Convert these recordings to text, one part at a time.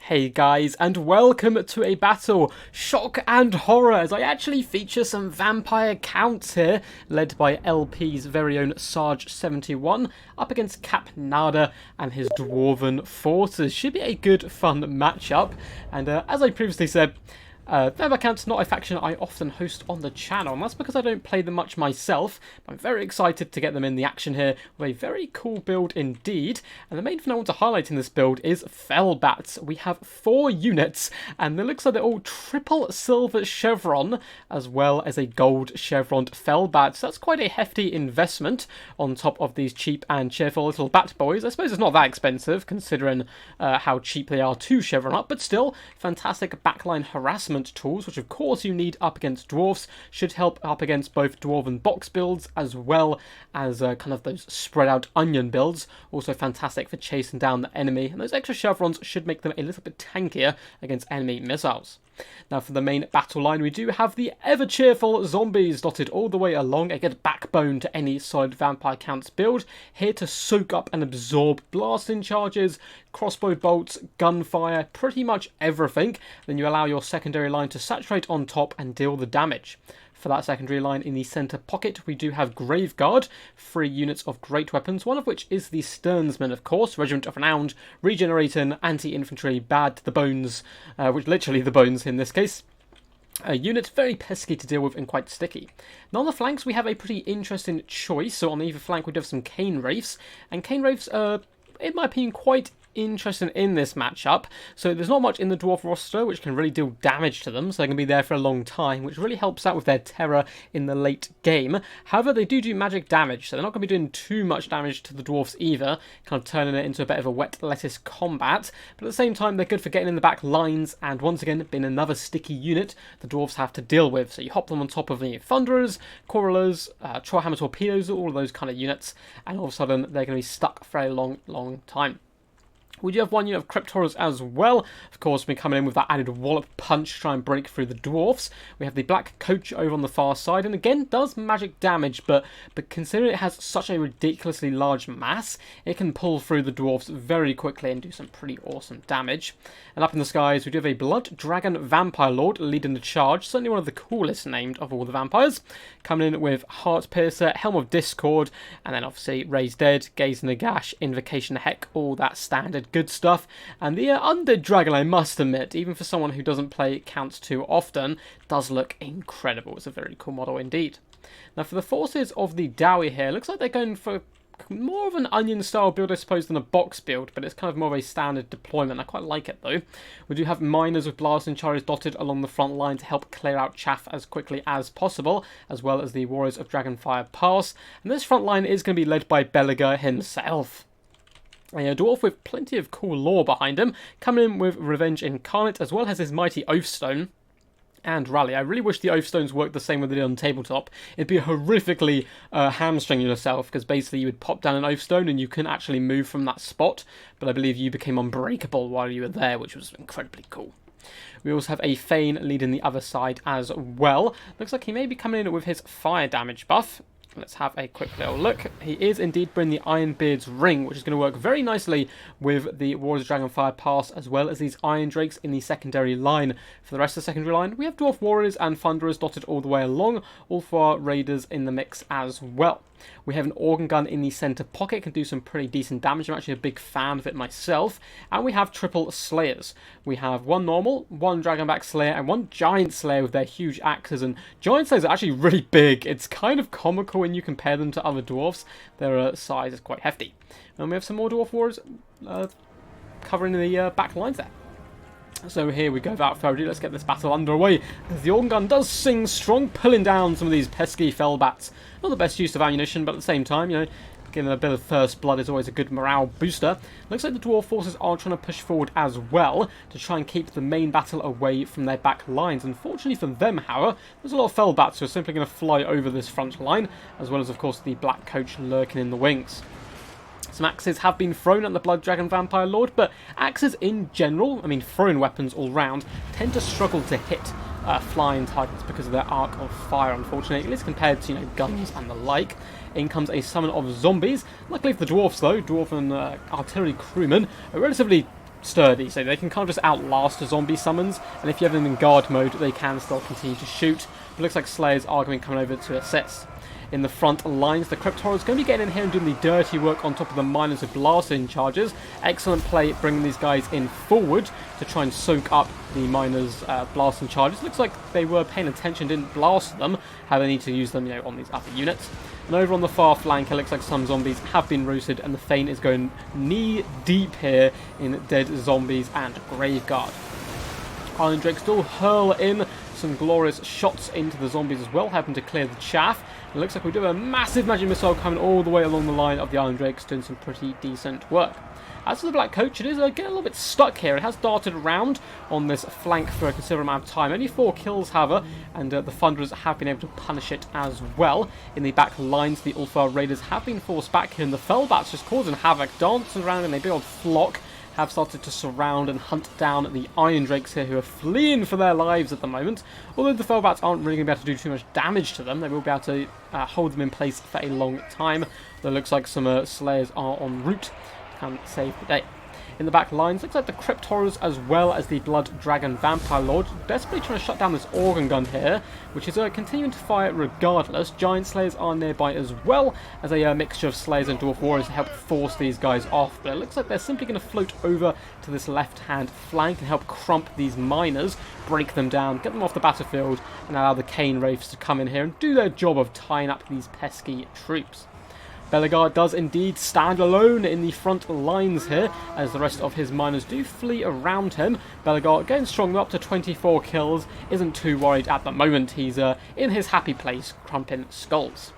Hey guys, and welcome to a battle, shock and horror, as I actually feature some vampire counts here, led by LP's very own Sarge71, up against Capnada and his Dwarven forces. Should be a good, fun matchup, and as I previously said, vampire counts not a faction I often host on the channel, and that's because I don't play them much myself. But I'm very excited to get them in the action here with a very cool build indeed. And the main thing I want to highlight in this build is Fellbats. We have 4 units, and it looks like they're all triple silver chevron, as well as a gold chevroned Fellbat. So that's quite a hefty investment on top of these cheap and cheerful little bat boys. I suppose it's not that expensive, considering how cheap they are to chevron up, but still, fantastic backline harassment tools, which of course you need up against dwarfs, should help up against both dwarven box builds as well as kind of those spread out onion builds. Also fantastic for chasing down the enemy, and those extra chevrons should make them a little bit tankier against enemy missiles. Now for the main battle line, we do have the ever cheerful zombies dotted all the way along, a good backbone to any solid vampire counts build, here to soak up and absorb blasting charges, crossbow bolts, gunfire, pretty much everything. Then you allow your secondary line to saturate on top and deal the damage. For that secondary line in the centre pocket, we do have Graveguard, 3 units of great weapons, one of which is the Sternsman, of course, Regiment of Renowned, regenerating, anti-infantry, bad to the bones, which literally the bones in this case. A unit very pesky to deal with and quite sticky. Now on the flanks, we have a pretty interesting choice. So on either flank, we do have some Cane Wraiths, and Cane Wraiths are, in my opinion, quite interesting in this matchup. So there's not much in the dwarf roster which can really deal damage to them, so they can be there for a long time, which really helps out with their terror in the late game. However, they do magic damage, so they're not going to be doing too much damage to the dwarfs either, kind of turning it into a bit of a wet lettuce combat. But at the same time, they're good for getting in the back lines, and once again, being another sticky unit the dwarfs have to deal with. So you hop them on top of the Thunderers, Quarrelers, Trollhammer Torpedoes, all of those kind of units, and all of a sudden they're going to be stuck for a long time. We do have 1 unit of Cryptorers as well. Of course, we're coming in with that added wallop punch to try and break through the dwarfs. We have the Black Coach over on the far side, and again, does magic damage, but considering it has such a ridiculously large mass, it can pull through the dwarfs very quickly and do some pretty awesome damage. And up in the skies, we do have a Blood Dragon Vampire Lord leading the charge, certainly one of the coolest named of all the vampires, coming in with Heart Piercer, Helm of Discord, and then obviously Raise Dead, Gaze in the Gash, Invocation Heck, all that standard good stuff. And the Undead Dragon, I must admit, even for someone who doesn't play counts too often, does look incredible. It's a very cool model indeed. Now for the forces of the Dowie here, looks like they're going for more of an onion style build, I suppose, than a box build, but it's kind of more of a standard deployment. I quite like it though. We do have miners with blasting charges dotted along the front line to help clear out chaff as quickly as possible, as well as the Warriors of Dragonfire Pass. And this front line is going to be led by Belager himself. A dwarf with plenty of cool lore behind him, coming in with Revenge Incarnate, as well as his mighty Oathstone and Rally. I really wish the Oathstones worked the same way they did on tabletop. It'd be horrifically hamstringing yourself, because basically you would pop down an Oathstone and you couldn't actually move from that spot, but I believe you became unbreakable while you were there, which was incredibly cool. We also have a Thane leading the other side as well. Looks like he may be coming in with his fire damage buff. Let's have a quick little look. He is indeed bringing the Ironbeard's Ring, which is going to work very nicely with the Warriors of Dragonfire Pass, as well as these Iron Drakes in the secondary line. For the rest of the secondary line, we have Dwarf Warriors and Thunderers dotted all the way along, all 4 Raiders in the mix as well. We have an Organ Gun in the centre pocket, can do some pretty decent damage. I'm actually a big fan of it myself. And we have triple Slayers. We have 1 normal, 1 Dragonback Slayer, and 1 Giant Slayer with their huge axes. And Giant Slayers are actually really big. It's kind of comical when you compare them to other dwarfs. Their size is quite hefty. And we have some more Dwarf Warriors covering the back lines there. So here we go, without further ado, let's get this battle underway. As the Organ Gun does sing strong, pulling down some of these pesky Fellbats. Not the best use of ammunition, but at the same time, you know, giving a bit of first blood is always a good morale booster. Looks like the dwarf forces are trying to push forward as well to try and keep the main battle away from their back lines. Unfortunately for them, however, there's a lot of Fellbats who are simply going to fly over this front line, as well as, of course, the Black Coach lurking in the wings. Some axes have been thrown at the Blood Dragon Vampire Lord, but axes in general, I mean thrown weapons all round, tend to struggle to hit flying targets because of their arc of fire, unfortunately, at least compared to, you know, guns and the like. In comes a summon of zombies. Luckily for the dwarfs though, dwarf and artillery crewmen are relatively sturdy, so they can kind of just outlast the zombie summons, and if you have them in guard mode, they can still continue to shoot. But it looks like Slayers are going to be coming over to assist. In the front lines, the Crypt Horror is going to be getting in here and doing the dirty work on top of the miners with blasting charges. Excellent play bringing these guys in forward to try and soak up the miners' blasting charges. Looks like they were paying attention, didn't blast them, how they need to use them, you know, on these other units. And over on the far flank, it looks like some zombies have been roosted, and the Thane is going knee deep here in dead zombies and Graveguard. Iron Drake still hurl in some glorious shots into the zombies as well, helping to clear the chaff. It looks like we do have a massive magic missile coming all the way along the line of the Iron Drakes, doing some pretty decent work. As for the Black Coach, it is getting a little bit stuck here. It has darted around on this flank for a considerable amount of time. Only 4 kills, however, and the Thunderers have been able to punish it as well. In the back lines, the Ulfar Raiders have been forced back here, and the Fellbats just causing havoc, dancing around in a big old flock, have started to surround and hunt down the Iron Drakes here, who are fleeing for their lives at the moment. Although the Fellbats aren't really going to be able to do too much damage to them, they will be able to hold them in place for a long time. Though it looks like some Slayers are en route and save the day. In the back lines, looks like the Crypt Horrors as well as the Blood Dragon Vampire Lord desperately trying to shut down this organ gun here, which is continuing to fire regardless. Giant Slayers are nearby as well as a mixture of Slayers and Dwarf Warriors to help force these guys off. But it looks like they're simply going to float over to this left-hand flank and help crump these miners, break them down, get them off the battlefield, and allow the Cane Wraiths to come in here and do their job of tying up these pesky troops. Bellegarde does indeed stand alone in the front lines here, as the rest of his miners do flee around him. Bellegarde getting strong up to 24 kills, isn't too worried at the moment. He's in his happy place, crumping skulls.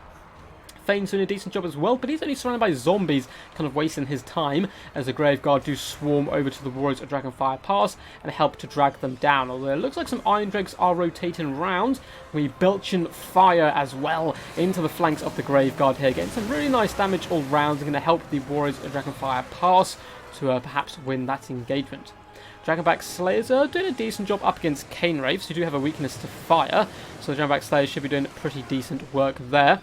Thane's doing a decent job as well, but he's only surrounded by zombies, kind of wasting his time, as the Graveguard do swarm over to the Warriors of Dragonfire Pass and help to drag them down. Although it looks like some Iron Drakes are rotating around, we belching fire as well into the flanks of the Graveguard here, getting some really nice damage all round, and going to help the Warriors of Dragonfire Pass to perhaps win that engagement. Dragonback Slayers are doing a decent job up against Cane Wraiths, who do have a weakness to fire, so the Dragonback Slayers should be doing pretty decent work there.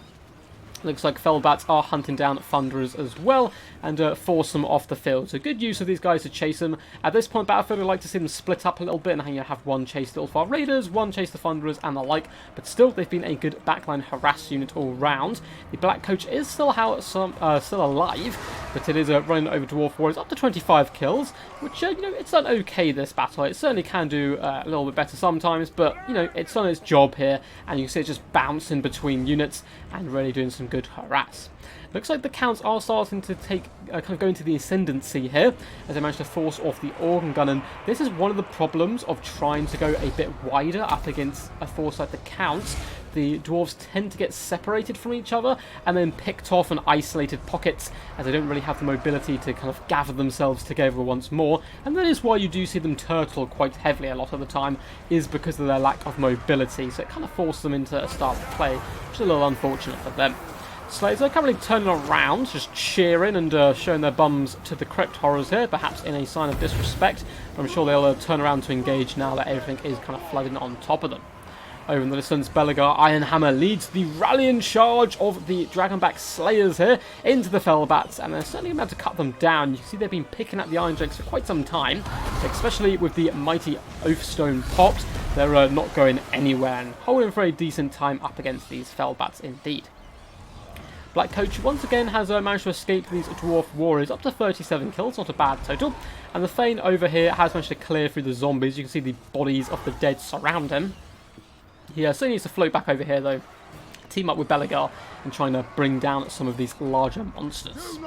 Looks like Fellbats are hunting down Thunderers as well and force them off the field. So good use of these guys to chase them. At this point, Battlefield, I'd like to see them split up a little bit and have one chase the Ulfar Raiders, one chase the Thunderers and the like. But still, they've been a good backline harass unit all round. The Black Coach is still alive, but it is running over Dwarf Warriors up to 25 kills, which, you know, it's done okay this battle. It certainly can do a little bit better sometimes, but, you know, it's done its job here. And you can see it just bouncing between units and really doing some good harass. Looks like the Counts are starting to take kind of go into the ascendancy here, as they manage to force off the organ gun, and this is one of the problems of trying to go a bit wider up against a force like the Counts. The dwarves tend to get separated from each other and then picked off in isolated pockets, as they don't really have the mobility to kind of gather themselves together once more, and that is why you do see them turtle quite heavily a lot of the time, is because of their lack of mobility. So it kind of forces them into a style of play, which is a little unfortunate for them. Slayers are currently turning around, just cheering and showing their bums to the Crypt Horrors here, perhaps in a sign of disrespect. I'm sure they'll turn around to engage now that everything is kind of flooding on top of them. Over in the distance, Bellegarde Ironhammer leads the rallying charge of the Dragonback Slayers here into the Fellbats, and they're certainly about to cut them down. You can see they've been picking at the Iron Drakes for quite some time, especially with the mighty Oathstone popped. They're not going anywhere and holding for a decent time up against these Fellbats indeed. Black Coach once again has managed to escape these Dwarf Warriors, up to 37 kills, not a bad total. And the Thane over here has managed to clear through the zombies. You can see the bodies of the dead surround him. He still needs to float back over here though, team up with Bellegarde and trying to bring down some of these larger monsters.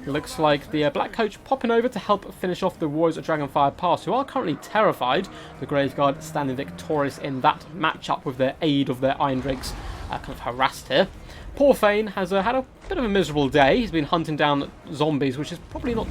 It looks like the Black Coach popping over to help finish off the Warriors of Dragonfire Pass, who are currently terrified. The Graveguard standing victorious in that matchup with their aid of their Iron Drakes kind of harassed here. Poor Thane has had a bit of a miserable day. He's been hunting down zombies, which is probably not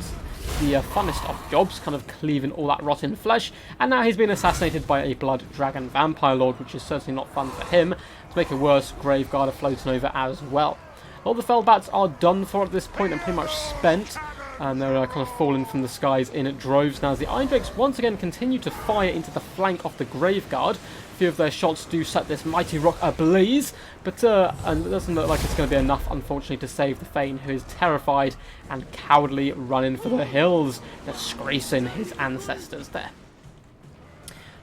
the funnest of jobs, kind of cleaving all that rotten flesh, and now he's been assassinated by a Blood Dragon Vampire Lord, which is certainly not fun for him. To make it worse, Graveguard are floating over as well. All the Fellbats are done for at this point and pretty much spent. and they're kind of falling from the skies in droves now as the Iron Drakes once again continue to fire into the flank of the Graveguard. A few of their shots do set this mighty rock ablaze, but and it doesn't look like it's going to be enough, unfortunately, to save the Thane, who is terrified and cowardly running for the hills, disgracing his ancestors there.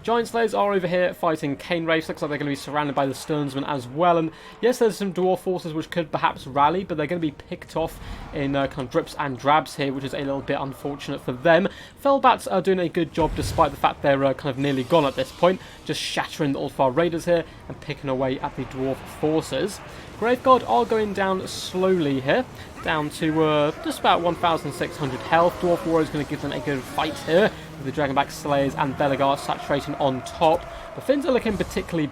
Giant Slayers are over here fighting Cane Wraiths. Looks like they're going to be surrounded by the Sternsmen as well. And yes, there's some Dwarf forces which could perhaps rally, but they're going to be picked off in kind of drips and drabs here, which is a little bit unfortunate for them. Fellbats are doing a good job despite the fact they're kind of nearly gone at this point, just shattering the Ulfar Raiders here and picking away at the Dwarf forces. Graveguard are going down slowly here, down to just about 1,600 health. Dwarf Warrior is going to give them a good fight here, with the Dragonback Slayers and Belegar saturating on top. But things are looking particularly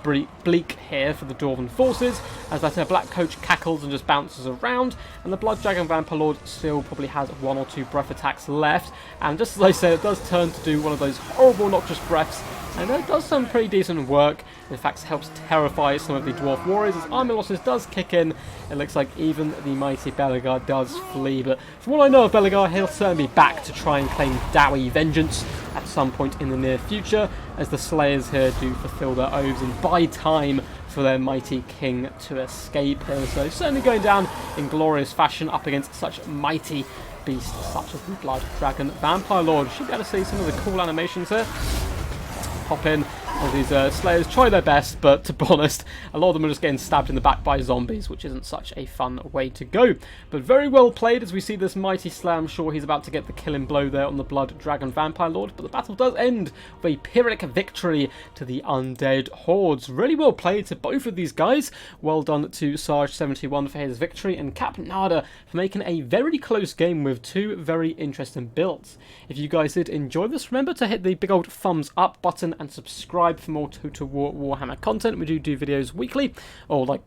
bleak here for the Dwarven forces, as that Black Coach cackles and just bounces around, and the Blood Dragon Vampire Lord still probably has 1 or 2 breath attacks left. And just as I said, it does turn to do one of those horrible noxious breaths, and it does some pretty decent work. In fact, helps terrify some of the Dwarf Warriors. As armor losses does kick in, it looks like even the mighty Belegar does flee. But from what I know of Belegar, he'll certainly be back to try and claim Dowie vengeance at some point in the near future, as the Slayers here do fulfill their oaths and buy time for their mighty king to escape here. So certainly going down in glorious fashion up against such mighty beasts such as the Blood Dragon Vampire Lord. Should be able to see some of the cool animations here. Pop in as these Slayers try their best, but to be honest, a lot of them are just getting stabbed in the back by zombies, which isn't such a fun way to go. But very well played as we see this mighty Slayer. I'm sure he's about to get the killing blow there on the Blood Dragon Vampire Lord, but the battle does end with a Pyrrhic victory to the undead hordes. Really well played to both of these guys. Well done to Sarge71 for his victory, and Capnada for making a very close game with 2 very interesting builds. If you guys did enjoy this, remember to hit the big old thumbs up button and subscribe for more Total War Warhammer content. We do videos weekly, or like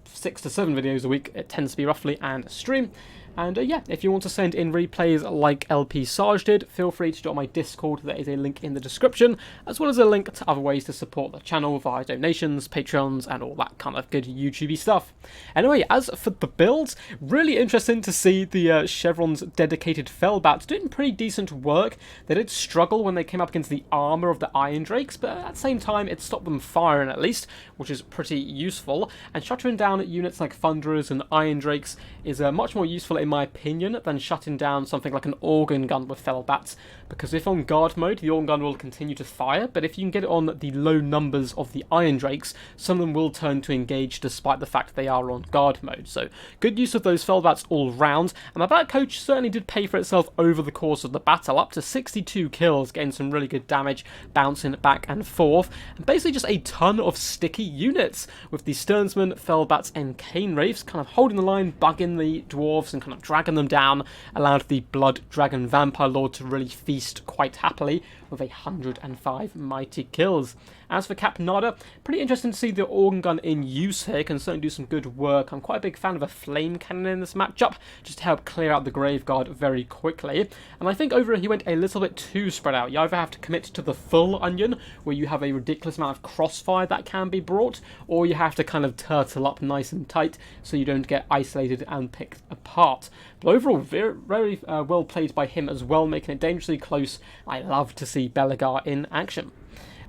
6 to 7 videos a week, it tends to be roughly, and stream. And yeah, if you want to send in replays like LP Sarge did, feel free to join my Discord. There is a link in the description, as well as a link to other ways to support the channel via donations, Patreons, and all that kind of good YouTubey stuff. Anyway, as for the builds, really interesting to see the Chevron's dedicated Fellbats doing pretty decent work. They did struggle when they came up against the armour of the Iron Drakes, but at the same time, it stopped them firing at least, which is pretty useful. And shuttering down units like Thunderers and Iron Drakes is much more useful in my opinion than shutting down something like an organ gun with Fellbats, because if on guard mode, the organ gun will continue to fire, but if you can get it on the low numbers of the Iron Drakes, some of them will turn to engage despite the fact they are on guard mode. So good use of those Fellbats all round, and the Black Coach certainly did pay for itself over the course of the battle, up to 62 kills, getting some really good damage, bouncing back and forth, and basically just a ton of sticky units, with the Sternsmen, Fellbats and Cane Wraiths kind of holding the line, bugging the Dwarves and kind of dragging them down, allowed the Blood Dragon Vampire Lord to really feast quite happily with 105 mighty kills. As for Capnada, pretty interesting to see the organ gun in use here, can certainly do some good work. I'm quite a big fan of a flame cannon in this matchup, just to help clear out the Graveguard very quickly. And I think over he went a little bit too spread out. You either have to commit to the full onion, where you have a ridiculous amount of crossfire that can be brought, or you have to kind of turtle up nice and tight so you don't get isolated and picked apart. But overall, very well played by him as well, making it dangerously close. I love to see Belegar in action.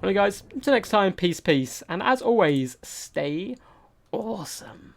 Anyway guys, until next time, peace, and as always, stay awesome.